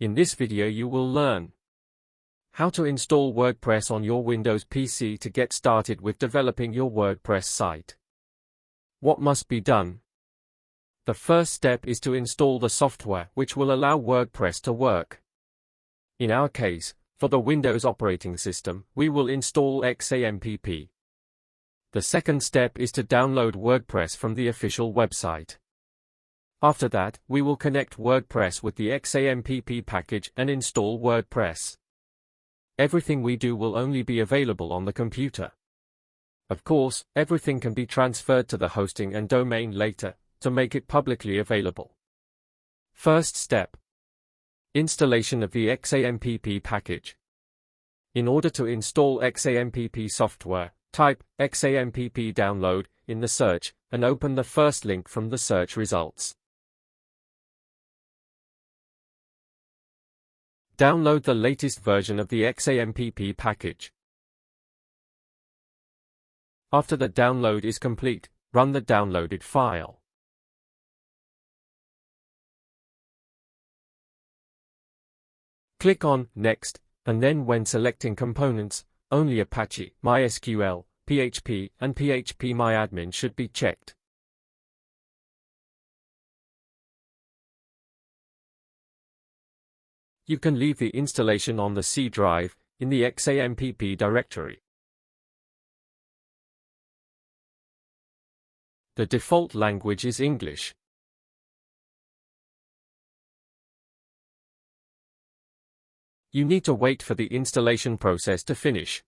In this video you will learn how to install WordPress on your Windows PC to get started with developing your WordPress site. What must be done? The first step is to install the software which will allow WordPress to work. In our case, for the Windows operating system, we will install XAMPP. The second step is to download WordPress from the official website. After that, we will connect WordPress with the XAMPP package and install WordPress. Everything we do will only be available on the computer. Of course, everything can be transferred to the hosting and domain later, to make it publicly available. First step: installation of the XAMPP package. In order to install XAMPP software, type XAMPP download in the search and open the first link from the search results. Download the latest version of the XAMPP package. After the download is complete, run the downloaded file. Click on Next, and then when selecting components, only Apache, MySQL, PHP, and phpmyadmin should be checked. You can leave the installation on the C drive, in the XAMPP directory. The default language is English. You need to wait for the installation process to finish.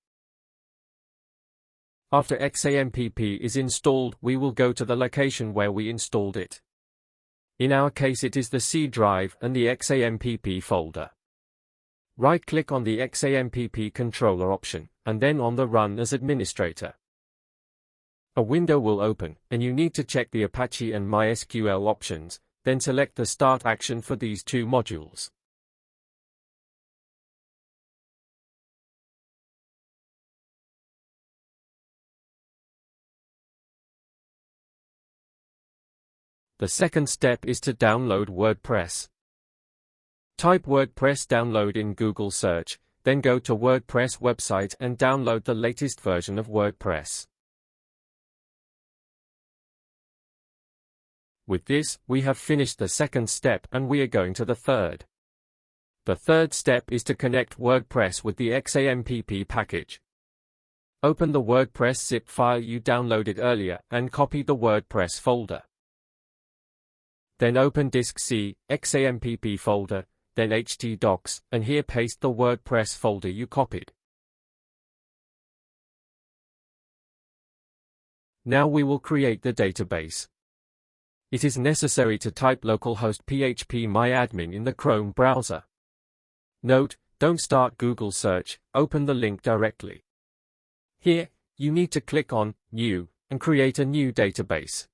After XAMPP is installed, we will go to the location where we installed it. In our case it is the C drive and the XAMPP folder. Right-click on the XAMPP controller option, and then on the Run as Administrator. A window will open, and you need to check the Apache and MySQL options, then select the Start action for these two modules. The second step is to download WordPress. Type WordPress download in Google search, then go to WordPress website and download the latest version of WordPress. With this, we have finished the second step and we are going to the third. The third step is to connect WordPress with the XAMPP package. Open the WordPress zip file you downloaded earlier and copy the WordPress folder. Then open disk C, XAMPP folder, then htdocs, and here paste the WordPress folder you copied. Now we will create the database. It is necessary to type localhost phpmyadmin in the Chrome browser. Note, don't start Google search, open the link directly. Here, you need to click on New, and create a new database.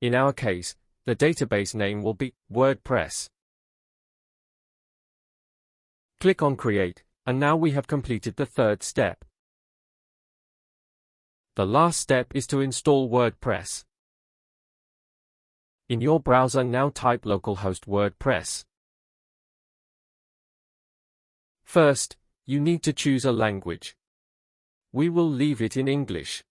In our case, the database name will be WordPress. Click on Create, and now we have completed the third step. The last step is to install WordPress. In your browser now type localhost WordPress. First, you need to choose a language. We will leave it in English.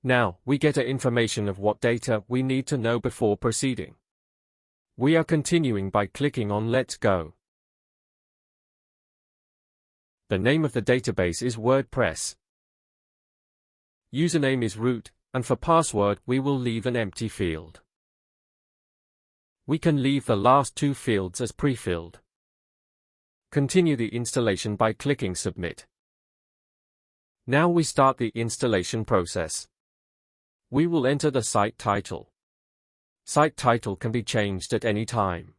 Now, we get information of what data we need to know before proceeding. We are continuing by clicking on Let's Go. The name of the database is WordPress. Username is root, and for password we will leave an empty field. We can leave the last two fields as pre-filled. Continue the installation by clicking Submit. Now we start the installation process. We will enter the site title. Site title can be changed at any time.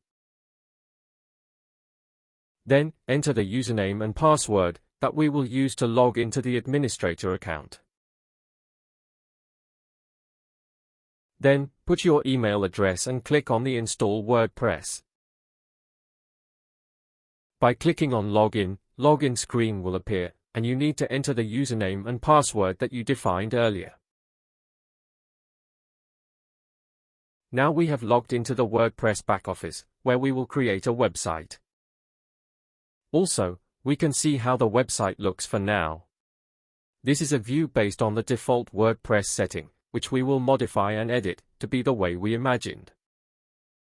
Then, enter the username and password that we will use to log into the administrator account. Then, put your email address and click on the Install WordPress. By clicking on Login, login screen will appear, and you need to enter the username and password that you defined earlier. Now we have logged into the WordPress backoffice, where we will create a website. Also, we can see how the website looks for now. This is a view based on the default WordPress setting, which we will modify and edit to be the way we imagined.